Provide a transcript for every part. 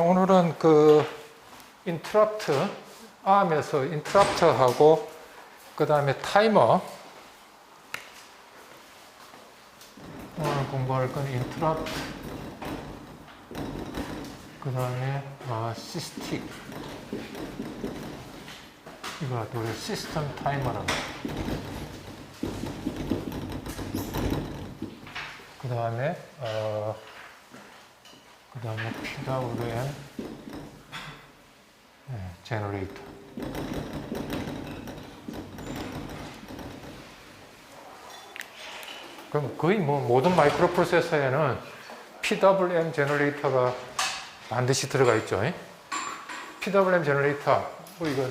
오늘은 그 인터럽트, ARM에서 인터럽트하고 그 다음에 타이머, 오늘 공부할 건 인터럽트, 그 다음에 시스틱, 이거 우리 시스템 타이머라고. 그 다음에 PWM 제너레이터. 그럼 거의 모든 마이크로 프로세서에는 PWM 제너레이터가 반드시 들어가 있죠. PWM 제너레이터, 이거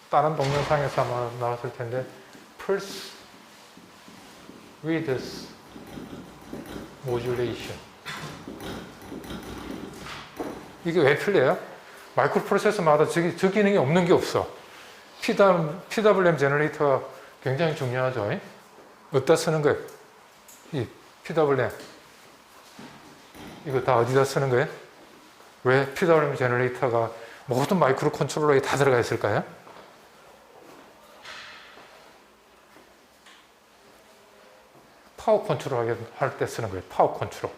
다른 동영상에서 아마 나왔을 텐데, Pulse Width Modulation. 이게 왜 필요해요? 마이크로 프로세서마다 저 기능이 없는 게 없어. PWM 제너레이터가 굉장히 중요하죠. 어디다 쓰는 거예요? 이 PWM. 이거 다 어디다 쓰는 거예요? 왜 PWM 제너레이터가 모든 마이크로 컨트롤러에 다 들어가 있을까요? 파워 컨트롤 할 때 쓰는 거예요. 파워 컨트롤.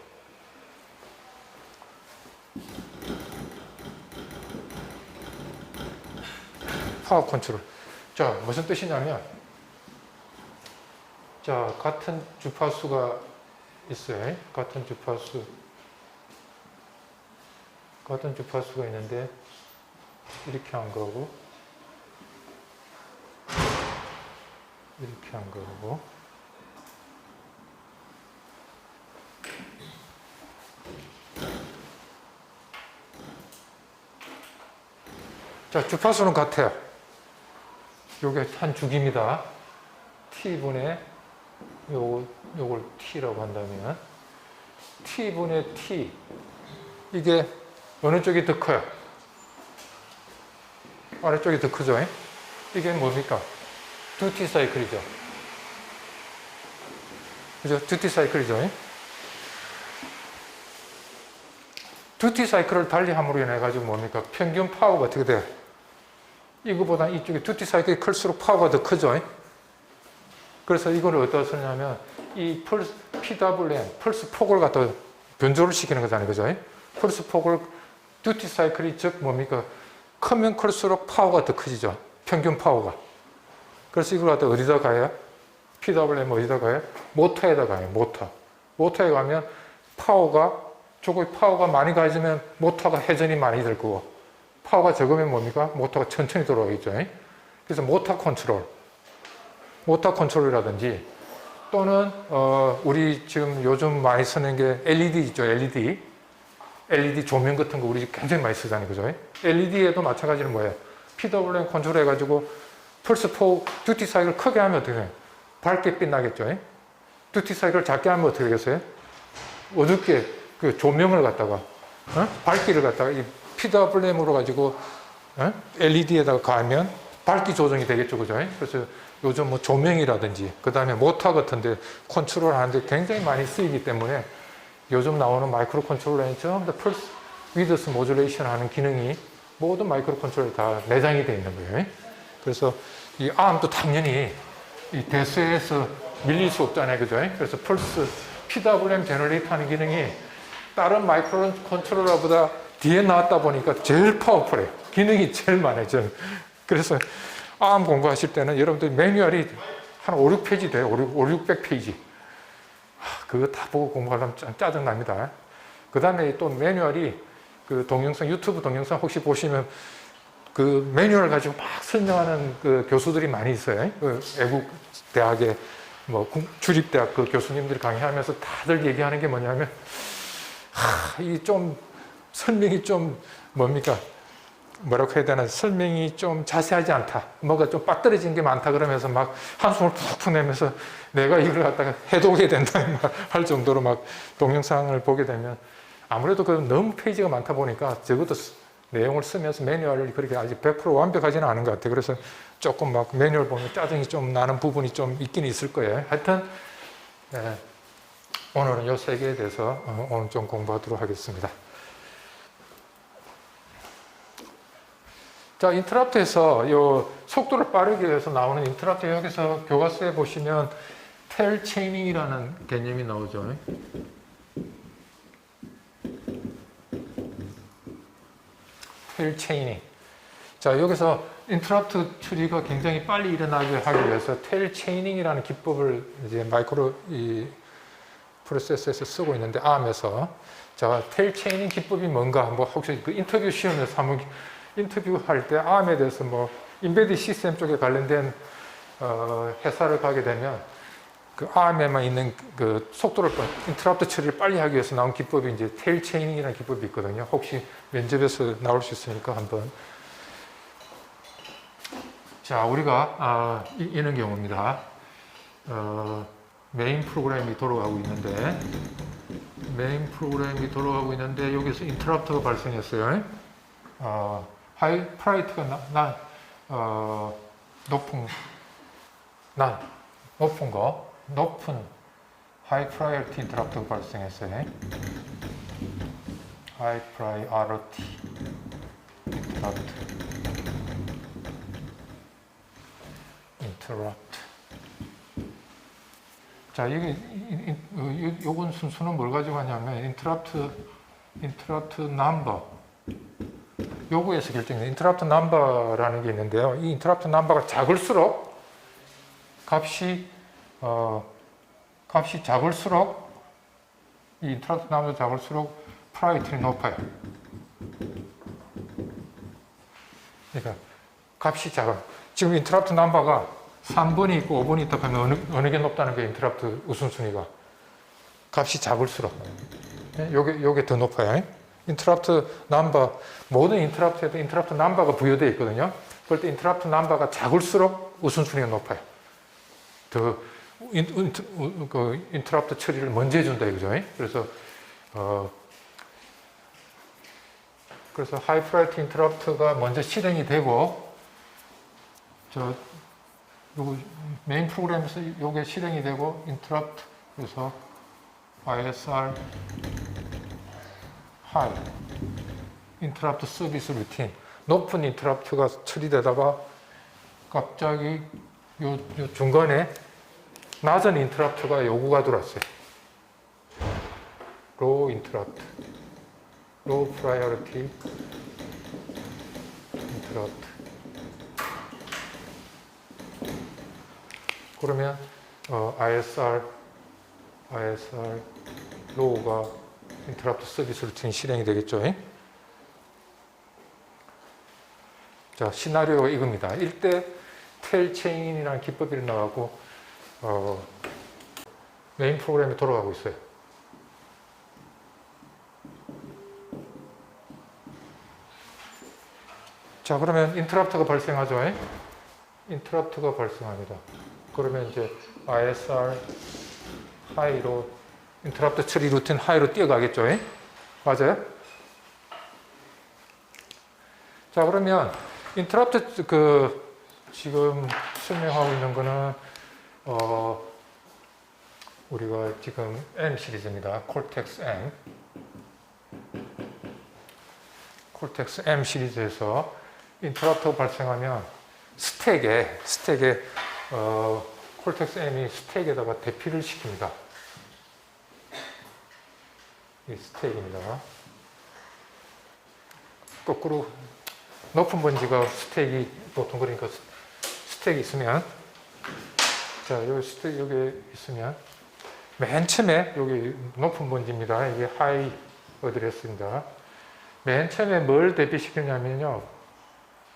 파워 컨트롤. 자, 무슨 뜻이냐면, 자, 같은 주파수가 있어요. 같은 주파수가 있는데, 이렇게 한 거고, 이렇게 한 거고, 자, 주파수는 같아요. 요게 한 주기입니다. T분의 요걸 T라고 한다면 T분의 T, 이게 어느 쪽이 더 커요? 아래쪽이 더 크죠? 이게 뭡니까? 듀티 사이클이죠. 그죠? 듀티 사이클이죠. 듀티 사이클을 달리함으로 인해 가지고 뭡니까? 평균 파워가 어떻게 돼요? 이거보다 이쪽에 듀티 사이클이 클수록 파워가 더 크죠. 그래서 이걸 어디다 쓰냐면 이 PWM, 펄스 폭을 갖다 변조를 시키는 거잖아요. 그죠? 펄스 폭을 듀티 사이클이 즉 뭡니까? 크면 클수록 파워가 더 커지죠. 평균 파워가. 그래서 이걸 갖다 어디다 가요? PWM 어디다 가요? 모터에다 가요. 모터에 가면 조금 파워가 많이 가해지면 모터가 회전이 많이 될 거고, 파워가 적으면 뭡니까? 모터가 천천히 돌아가겠죠. 그래서 모터 컨트롤이라든지 또는 우리 지금 요즘 많이 쓰는 게 LED 있죠. LED 조명 같은 거 우리 굉장히 많이 쓰잖아요. 그죠? LED에도 마찬가지로 뭐예요? PWM 컨트롤 해가지고 펄스 폭 듀티 사이클 크게 하면 어떻게 해요? 밝게 빛나겠죠. 듀티 사이클 작게 하면 어떻게 되겠어요? 어둡게 그 조명을 갖다가 밝기를 갖다가 이 PWM으로 가지고 LED에다가 가면 밝기 조정이 되겠죠. 그죠? 그래서 요즘 뭐 조명이라든지 그 다음에 모터 같은데 컨트롤 하는데 굉장히 많이 쓰이기 때문에 요즘 나오는 마이크로 컨트롤러에 전부 다 펄스 위드스 모듈레이션 하는 기능이 모든 마이크로 컨트롤러에 다 내장이 되어 있는 거예요. 그래서 이 ARM도 당연히 이 대수에서 밀릴 수 없잖아요. 그죠? 그래서 펄스 PWM 제너레이터 하는 기능이 다른 마이크로 컨트롤러보다 뒤에 나왔다 보니까 제일 파워풀해요. 기능이 제일 많아요. 그래서 ARM 공부하실 때는 여러분들 매뉴얼이 한 5, 6페이지 돼요. 5, 600페이지. 그거 다 보고 공부하려면 짜증납니다. 그 다음에 또 매뉴얼이 그 유튜브 동영상 혹시 보시면 그 매뉴얼 가지고 막 설명하는 그 교수들이 많이 있어요. 그 외국 대학의 주립대학 그 교수님들이 강의하면서 다들 얘기하는 게 뭐냐면, 이 좀 설명이 좀 뭐라고 해야 되나, 설명이 좀 자세하지 않다. 뭐가 좀 빠뜨려진 게 많다. 그러면서 막 한숨을 푹푹 내면서 내가 이걸 갖다가 해독해야 된다. 할 정도로 막 동영상을 보게 되면 아무래도 그 너무 페이지가 많다 보니까 적어도 내용을 쓰면서 매뉴얼을 그렇게 아직 100% 완벽하지는 않은 것 같아요. 그래서 조금 막 매뉴얼 보면 짜증이 좀 나는 부분이 좀 있긴 있을 거예요. 하여튼, 오늘은 이 세 개에 대해서 오늘 좀 공부하도록 하겠습니다. 자, 인터럽트에서 요 속도를 빠르게 해서 나오는 인터럽트 여기서 교과서에 보시면 텔 체이닝이라는 개념이 나오죠. 텔 체이닝. 자, 여기서 인터럽트 처리가 굉장히 빨리 일어나게 하기 위해서 텔 체이닝이라는 기법을 이제 마이크로 이 프로세서에서 쓰고 있는데 ARM에서. 자, 텔 체이닝 기법이 뭔가 뭐 혹시 그 인터뷰 시험에서 한번 인터뷰할 때 ARM에 대해서 뭐 인베디 시스템 쪽에 관련된 회사를 가게 되면 그 ARM에만 있는 그 속도를 인터럽트 처리를 빨리 하기 위해서 나온 기법이 이제 테일 체이닝이라는 기법이 있거든요. 혹시 면접에서 나올 수 있으니까 한번. 자, 우리가 이런 경우입니다. 메인 프로그램이 돌아가고 있는데 여기서 인터럽트가 발생했어요. 하이 프라이어티가 높은 하이 프라이어티 인터럽트가 발생했어요. 하이 프라이어티 인터럽트. 자, 이게 요건 순수는 뭘 가지고 하냐면 인터럽트 넘버. 요구에서 결정된 인터럽트 넘버라는 게 있는데요. 이 인터럽트 넘버가 작을수록 값이 작을수록 이 인터럽트 넘버가 작을수록 프라이어티는 높아요. 그러니까 값이 작아. 지금 인터럽트 넘버가 3번이 있고 5번이 있다 하면 어느 게 높다는 게 인터럽트 우선순위가. 값이 작을수록. 요게 더 높아요. 인터럽트 넘버, 모든 인터럽트에도 인터럽트 넘버가 부여되어 있거든요. 그럴 때 인터럽트 넘버가 작을수록 우선순위가 높아요. 더 인터럽트 처리를 먼저 해준다 이거죠. 그래서 하이 프라이어티 인터럽트가 먼저 실행이 되고, 요거 메인 프로그램에서 요게 실행이 되고, 인터럽트, 그래서 ISR 하이 인터럽트 서비스 루틴, 높은 인터럽트가 처리되다가 갑자기 요 중간에 낮은 인터럽트가 요구가 들어왔어요. 로우 인터럽트, 로우 프라이어리티 인터럽트. 그러면 ISR 로우가 인터럽트 서비스 루틴이 실행이 되겠죠. 자, 시나리오가 이겁니다. 1대 텔 체인이라는 기법이 나가고 메인 프로그램이 돌아가고 있어요. 자, 그러면 인터럽트가 발생하죠. 인터럽트가 발생합니다. 그러면 이제 ISR 하이로 인터럽트 처리 루틴 하이로 뛰어가겠죠. 맞아요? 자, 그러면 인터럽트 지금 설명하고 있는 거는 우리가 지금 M 시리즈입니다. 콜텍스 M 시리즈에서 인터럽트가 발생하면 스택에 콜텍스 M이 스택에다가 대피를 시킵니다. 이 스택입니다. 거꾸로 높은 번지가 스택이 보통 그러니까 스택이 있으면, 자, 여기 스택 여기 있으면 맨 처음에 여기 높은 번지입니다. 이게 하이 어드레스입니다. 맨 처음에 뭘 대피시키냐면요,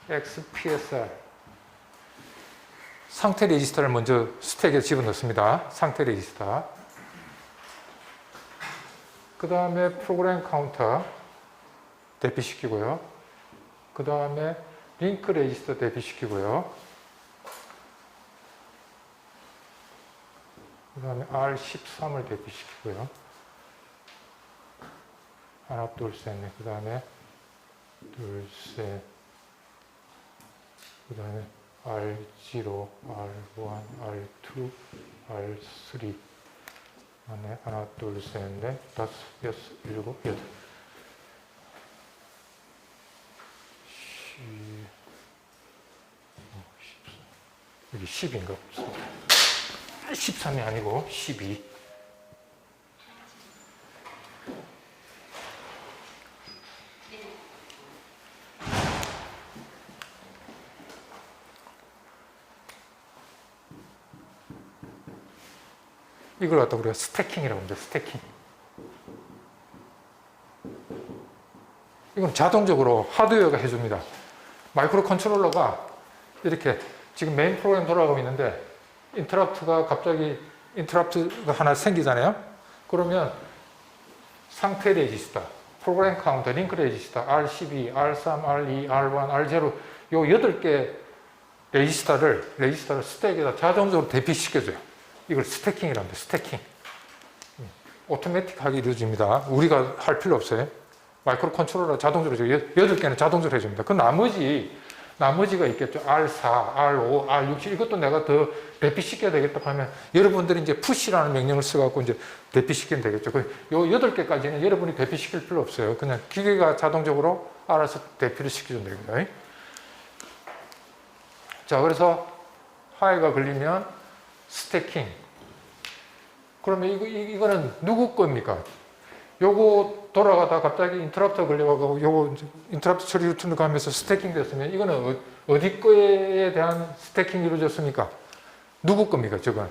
XPSR 상태 레지스터를 먼저 스택에 집어넣습니다. 상태 레지스터. 그 다음에 프로그램 카운터 대피시키고요. 그 다음에 링크 레지스터 대피시키고요. 그 다음에 R13을 대피시키고요. 하나, 둘, 셋, 넷. 그 다음에 둘, 셋. 그 다음에 R0, R1, R2, R3. 하나, 둘, 셋, 넷, 다섯, 여섯, 일곱, 여덟. 여기 10인가? 13이 아니고 12. 이걸 갖다 우리가 스태킹이라고 합니다. 스태킹. 이건 자동적으로 하드웨어가 해줍니다. 마이크로 컨트롤러가 이렇게 지금 메인 프로그램 돌아가고 있는데 인터럽트가 갑자기 인터럽트가 하나 생기잖아요. 그러면 상태 레지스터, 프로그램 카운터, 링크 레지스터 R12, R3, R2, R1, R0 요 8개 레지스터를 스택에다 자동적으로 대피시켜줘요. 이걸 스태킹이라고 합니다. 스태킹. 오토매틱하게 이루어집니다. 우리가 할 필요 없어요. 마이크로 컨트롤러 자동적으로 8개는 자동적으로 해줍니다. 그 나머지가 있겠죠. R4, R5, R6 이것도 내가 더 대피시켜야 되겠다 하면 여러분들이 이제 push라는 명령을 써갖고 이제 대피시키면 되겠죠. 요 8개까지는 여러분이 대피시킬 필요 없어요. 그냥 기계가 자동적으로 알아서 대피를 시켜주면 됩니다. 자, 그래서 하이가 걸리면 스태킹. 그러면 이거는 누구 겁니까? 요거 돌아가다 갑자기 인터럽트가 걸려가고 요거 인터럽트 처리 루틴을 가면서 스태킹 됐으면 이거는 어디 거에 대한 스태킹이 이루어졌습니까? 누구 겁니까? 저건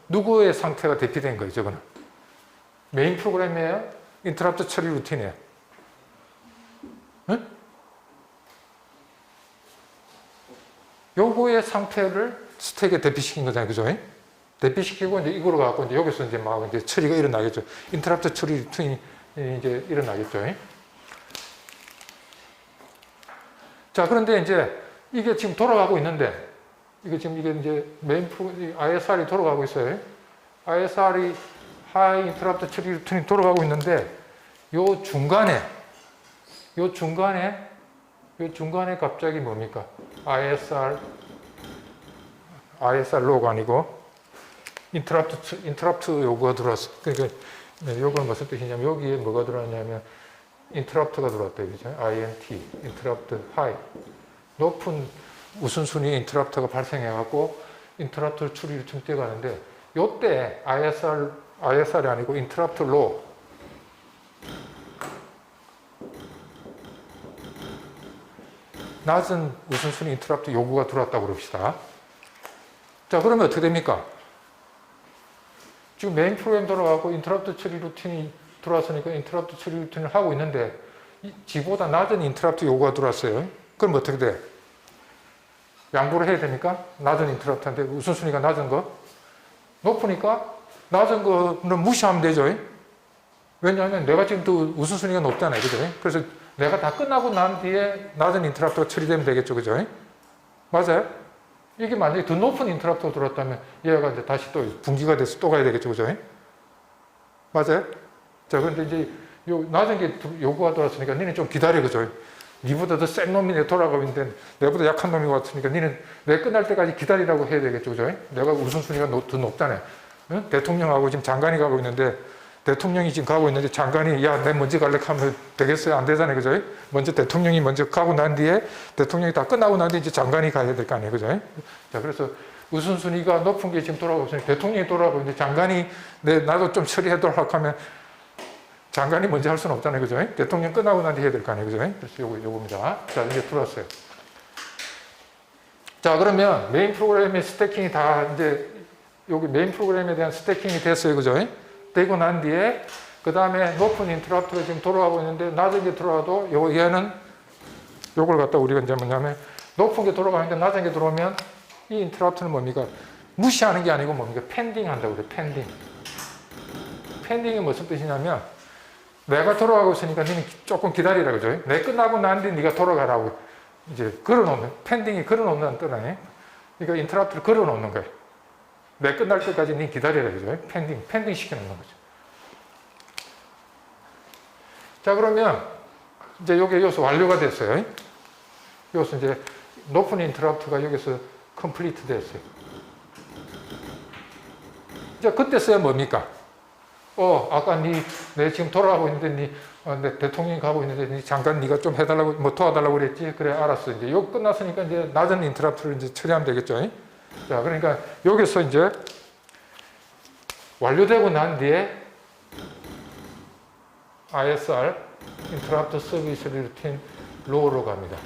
누구의 상태가 대피된 거예요? 저거는 메인 프로그램이에요? 인터럽트 처리 루틴이에요? 응? 요거의 상태를 스택에 대피시킨 거잖아요. 그죠? 대피시키고 이제 이거로 갖고 이제 여기서 이제 막 이제 처리가 일어나겠죠. 인터럽트 처리 루틴이 이제 일어나겠죠. 자, 그런데 이제 이게 지금 돌아가고 있는데 이게 이제 메인 프로그램 ISR이 돌아가고 있어요. ISR이 하이 인터럽트 처리 루틴이 돌아가고 있는데 요 중간에 갑자기 뭡니까? ISR 로가 아니고 인터럽트 요구가 들어왔어. 그러니까 요거는 무슨 뜻이냐면 여기에 뭐가 들어왔냐면 인터럽트가 들어왔다 이거죠. INT, 인터럽트 하이. 높은 우선순위 인터럽트가 발생해 갖고 인터럽트 처리를 좀 뛰어가는데 요때 ISR이 아니고 인터럽트 로. 낮은 우선순위 인터럽트 요구가 들어왔다고 그럽시다. 자, 그러면 어떻게 됩니까? 지금 메인 프로그램 돌아가고 인터럽트 처리 루틴이 들어왔으니까 인터럽트 처리 루틴을 하고 있는데 지보다 낮은 인터럽트 요구가 들어왔어요. 그럼 어떻게 돼? 양보를 해야 되니까 낮은 인터럽트한테 우선순위가 낮은 거 높으니까 낮은 거는 무시하면 되죠. 왜냐하면 내가 지금 또 우선순위가 높잖아요. 그죠? 그래서 내가 다 끝나고 난 뒤에 낮은 인터럽트가 처리되면 되겠죠. 그죠? 맞아요? 이게 만약에 더 높은 인터럽트가 들어왔다면 얘가 이제 다시 또 분기가 돼서 또 가야 되겠죠. 그죠? 맞아요? 자, 그런데 이제 낮은 게 요구가 들어왔으니까 니는 좀 기다려. 그죠? 니보다 더 센 놈이 내 돌아가고 있는데 내보다 약한 놈이 왔으니까 니는 내 끝날 때까지 기다리라고 해야 되겠죠. 그죠? 내가 우선순위가 더 높잖아요. 응? 대통령하고 지금 장관이 가고 있는데 대통령이 지금 가고 있는데 장관이 야, 내 먼저 갈래 하면 되겠어요? 안 되잖아요. 그죠? 먼저 대통령이 먼저 가고 난 뒤에 대통령이 다 끝나고 난 뒤에 이제 장관이 가야 될 거 아니에요. 그죠? 자, 그래서 우선순위가 높은 게 지금 돌아가고 있으니 대통령이 돌아가고 있는데 장관이 나도 좀 처리해도록 하면 장관이 먼저 할 수는 없잖아요. 그죠? 대통령 끝나고 난 뒤에 해야 될 거 아니에요. 그죠? 그래서 요겁니다. 자, 이제 들어왔어요. 자, 그러면 메인 프로그램의 스태킹이 다 이제 여기 메인 프로그램에 대한 스태킹이 됐어요. 그죠? 되고 난 뒤에 그 다음에 높은 인터럽트가 지금 돌아가고 있는데 낮은 게 들어와도 얘는 요걸 갖다 우리가 이제 뭐냐면 높은 게 돌아가는데 낮은 게 들어오면 이 인터럽트는 뭡니까? 무시하는 게 아니고 뭡니까? 펜딩 한다고 그래요. 펜딩. 펜딩이 무슨 뜻이냐면 내가 돌아가고 있으니까 너는 조금 기다리라 그죠? 내 끝나고 난 뒤에 네가 돌아가라고 이제 걸어놓는 펜딩이 걸어놓는다는 뜻 아니에요? 그러니까 인터럽트를 걸어놓는 거예요. 내 끝날 때까지 니 기다려야 되죠. 펜딩 시켜놓는 거죠. 자, 그러면 이제 요게 여기서 완료가 됐어요. 여기서 이제 높은 인터럽트가 여기서 컴플리트 됐어요. 이제 그때 써야 뭡니까? 아까 내 지금 돌아가고 있는데 내 대통령이 가고 있는데 잠깐 네가 좀 해달라고 도와달라고 그랬지. 그래, 알았어. 이제 요 끝났으니까 이제 낮은 인터럽트를 이제 처리하면 되겠죠. 자, 그러니까 여기서 이제 완료되고 난 뒤에 ISR, Interrupt Service Routine low로 갑니다.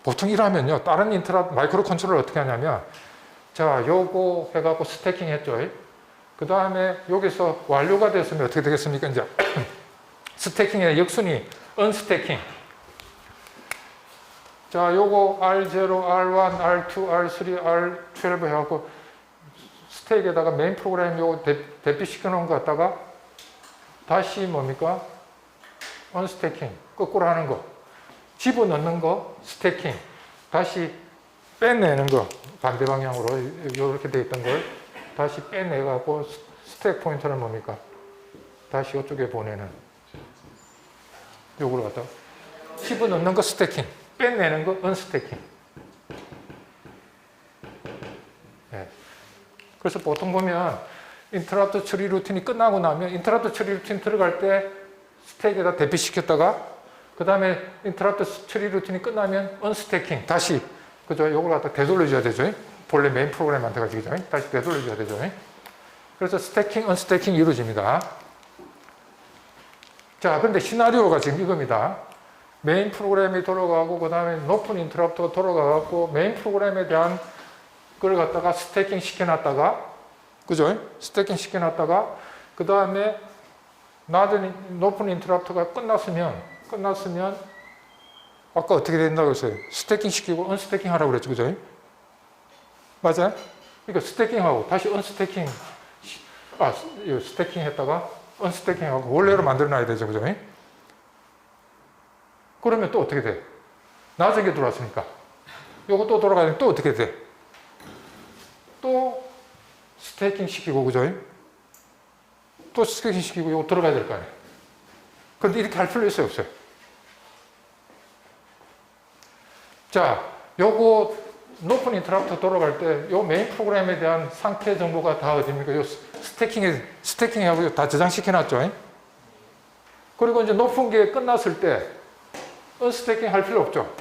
보통 이러면요, 다른 인터럽트 마이크로 컨트롤러 어떻게 하냐면, 자, 요거 해갖고 스태킹 했죠. 그 다음에 여기서 완료가 됐으면 어떻게 되겠습니까? 이제 스태킹의 역순위, 언스태킹. 자, 요거 R0, R1, R2, R3, R12 해갖고 스택에다가 메인 프로그램 요거 대피시켜 놓은 거 갖다가 다시 뭡니까? 언스태킹, 거꾸로 하는 거. 집어넣는 거, 스태킹. 다시 빼내는 거, 반대 방향으로 이렇게 돼 있던 걸 다시 빼내갖고 스택 포인터를 뭡니까? 다시 이쪽에 보내는. 요걸 갖다가 집어넣는 거 스태킹, 빼내는 거 언스태킹. 네. 그래서 보통 보면 인터럽트 처리 루틴이 끝나고 나면 인터럽트 처리 루틴 들어갈 때 스택에다 대피시켰다가 그 다음에 인터럽트 처리 루틴이 끝나면 언스태킹 다시 그죠? 요걸 갖다 되돌려줘야 되죠. 본래 메인 프로그램한테 가지고 다시 되돌려줘야 되죠. 그래서 스태킹, 언스태킹이 이루어집니다. 자, 근데 시나리오가 지금 이겁니다. 메인 프로그램이 돌아가고 그 다음에 높은 인터럽트가 돌아가고 메인 프로그램에 대한 걸 갖다가 스태킹 시켜놨다가 그죠? 스태킹 시켜놨다가 그 다음에 낮은 높은 인터럽트가 끝났으면 아까 어떻게 된다고 했어요? 스태킹 시키고 언스태킹 하라고 그랬죠. 그죠? 맞아요? 그러니까 스태킹하고 다시 언스태킹 스태킹 했다가 언스태킹하고 원래로 만들어 놔야 되죠. 그죠? 그러면 또 어떻게 돼? 나중에 들어왔으니까 요거 또 돌아가면 또 어떻게 돼? 또 스태킹 시키고 그죠? 또 스태킹 시키고 요거 들어가야 될 거 아니에요. 그런데 이렇게 할 필요 있어요, 없어요? 자, 요거 높은 인터럽트 돌아갈 때 요 메인 프로그램에 대한 상태 정보가 다 어딥니까? 요 스태킹하고 다 저장시켜 놨죠. 그리고 이제 높은 게 끝났을 때 언스태킹 할 필요 없죠.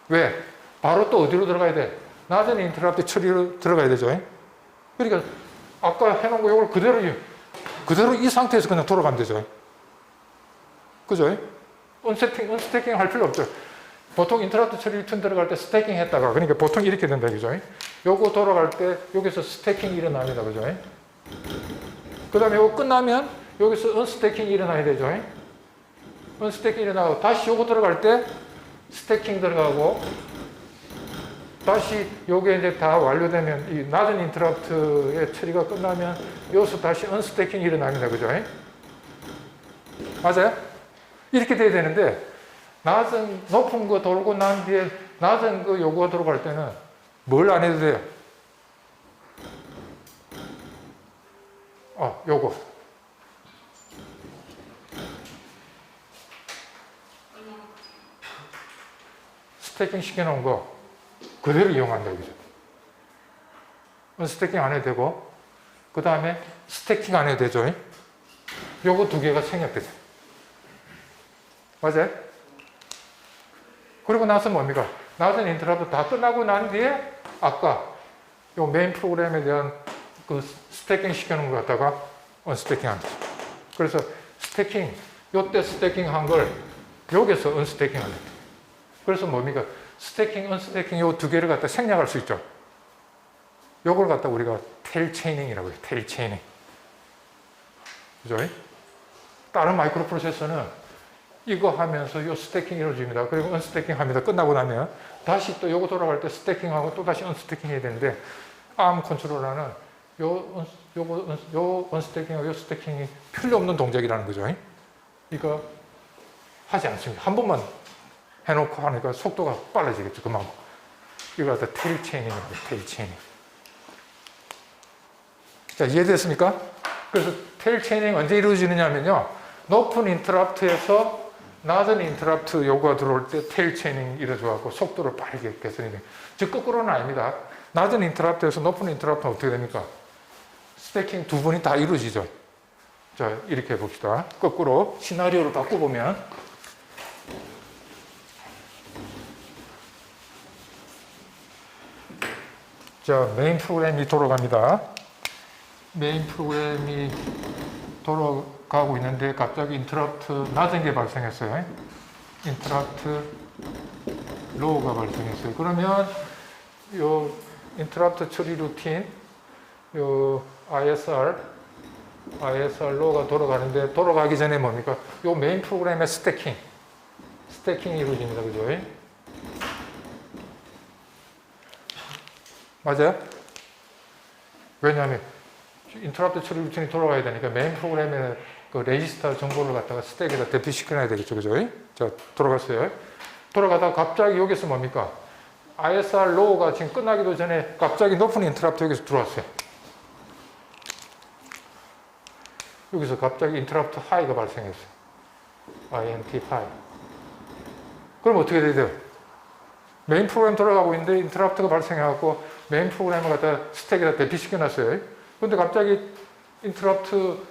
왜? 바로 또 어디로 들어가야 돼? 낮은 인터럽트 처리로 들어가야 되죠. 그러니까 아까 해놓은 거 요걸 그대로 이 상태에서 그냥 돌아가면 되죠. 그죠? 언스태킹 할 필요 없죠. 보통 인터럽트 처리 루틴 들어갈 때 스태킹 했다가 그러니까 보통 이렇게 된다. 그죠? 요거 돌아갈 때 여기서 스태킹 일어납니다. 그죠? 그 다음에 요거 끝나면 여기서 언스태킹 일어나야 되죠. 언스태킹 일어나고 다시 요거 들어갈 때 스태킹 들어가고 다시 요게 이제 다 완료되면 이 낮은 인터럽트의 처리가 끝나면 여기서 다시 언스태킹 일어납니다. 그죠? 맞아요? 이렇게 돼야 되는데 낮은 높은 거 돌고 난 뒤에 낮은 거 요구가 들어갈 때는 뭘 안 해도 돼요? 요거 스태킹 시켜놓은 거 그대로 이용한다 이거죠. 스태킹 안 해도 되고 그 다음에 스태킹 안 해도 되죠. 요거 두 개가 생략되죠. 맞아요? 그리고 나서 뭡니까? 낮은 인터럽트 다 끝나고 난 뒤에 아까 요 메인 프로그램에 대한 그 스태킹 시켜놓은 거 갖다가 언스태킹 한다. 그래서 스태킹, 요때 스태킹 한 걸 여기서 언스태킹 한다. 그래서 뭡니까? 스태킹, 언스태킹 요 두 개를 갖다 생략할 수 있죠. 요걸 갖다 우리가 테일 체이닝이라고 해요. 테일 체이닝. 그죠? 다른 마이크로 프로세서는 이거 하면서 요 스태킹 이루어집니다. 그리고 언스태킹 합니다. 끝나고 나면 다시 또 요거 돌아갈 때 스태킹하고 또 다시 언스태킹 해야 되는데 ARM 컨트롤러는 요 언스태킹하고 요 스태킹이 필요 없는 동작이라는 거죠. 이거 하지 않습니다. 한 번만 해놓고 하니까 속도가 빨라지겠죠. 그만큼. 이거 갖다 테일 체이닝입니다. 테일 체이닝. 자, 이해됐습니까? 그래서 테일 체이닝 언제 이루어지느냐면요. 높은 인터럽트에서 낮은 인터럽트 요구가 들어올 때 테일 체이닝이 이루어져갖고 속도를 빠르게 개선이 돼요. 즉, 거꾸로는 아닙니다. 낮은 인터럽트에서 높은 인터럽트는 어떻게 됩니까? 스태킹 두 번이 다 이루어지죠. 자, 이렇게 해봅시다. 거꾸로 시나리오를 바꿔보면, 자, 메인 프로그램이 돌아갑니다. 메인 프로그램이 돌아가고 있는데 갑자기 인터럽트 낮은 게 발생했어요. 인터럽트 로우가 발생했어요. 그러면 요 인터럽트 처리 루틴, 요 ISR 로우가 돌아가는데 돌아가기 전에 뭡니까? 요 메인 프로그램의 스태킹이 이루어집니다. 그죠? 맞아요? 왜냐하면 인터럽트 처리 루틴이 돌아가야 되니까 메인 프로그램에 그 레지스터 정보를 갖다가 스택에다 대피시켜놔야 되겠죠. 그죠? 자, 돌아갔어요. 돌아가다가 갑자기 여기서 뭡니까? ISR 로우가 지금 끝나기도 전에 갑자기 높은 인터럽트 여기서 들어왔어요. 여기서 갑자기 인터럽트 하이가 발생했어요. INT 하이. 그럼 어떻게 돼요? 메인 프로그램 돌아가고 있는데 인터럽트가 발생해갖고 메인 프로그램을 갖다 스택에다 대피시켜놨어요. 근데 갑자기 인터럽트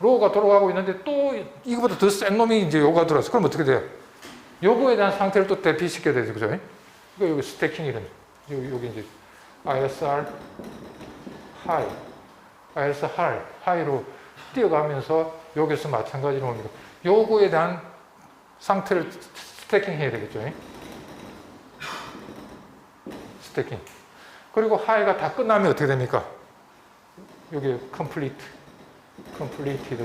로우가 돌아가고 있는데 또 이거보다 더 센 놈이 이제 요가 들어왔어. 그럼 어떻게 돼요? 요거에 대한 상태를 또 대피시켜야 되죠. 그죠? 그러니까 여기 스태킹이든 여기 이제 ISR 하이로 뛰어가면서 여기서 마찬가지로 옵니다. 요거에 대한 상태를 스태킹 해야 되겠죠. 스태킹. 그리고 하이가 다 끝나면 어떻게 됩니까? 여기 completed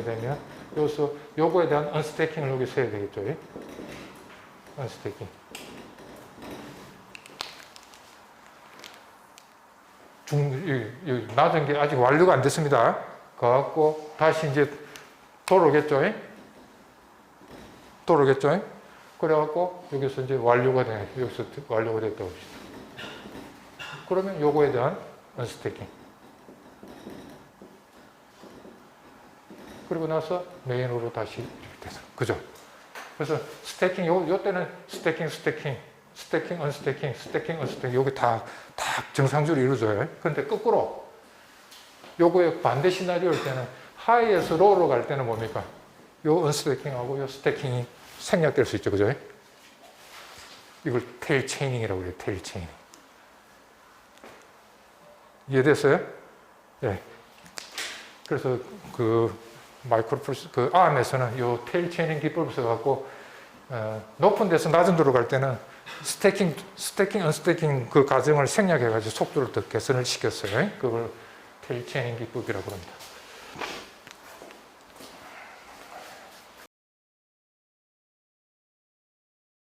되면 여기서 요거에 대한 언스태킹을 여기서 해야 되겠죠. 언스태킹. 낮은 게 아직 완료가 안 됐습니다. 그래갖고 다시 이제 돌아오겠죠. 그래갖고 여기서 이제 완료가 되네. 여기서 완료가 됐다고 봅시다. 그러면 요거에 대한 언스태킹. 그리고 나서 메인으로 다시 이렇게 돼서. 그죠? 그래서 스태킹, 요 때는 스태킹, 언스태킹, 요게 다 정상적으로 이루어져요. 근데 거꾸로, 요거의 반대 시나리오일 때는 하이에서 로우로 갈 때는 뭡니까? 요 언스태킹하고 요 스태킹이 생략될 수 있죠. 그죠? 이걸 테일 체이닝이라고 그래요. 테일 체이닝. 이해됐어요? 네. 그래서 그 ARM에서는 요 테일 체이닝 기법을 써갖고, 높은 데서 낮은 데로 갈 때는 스태킹, 언스태킹 그 과정을 생략해가지고 속도를 더 개선을 시켰어요. 그걸 테일 체이닝 기법이라고 합니다.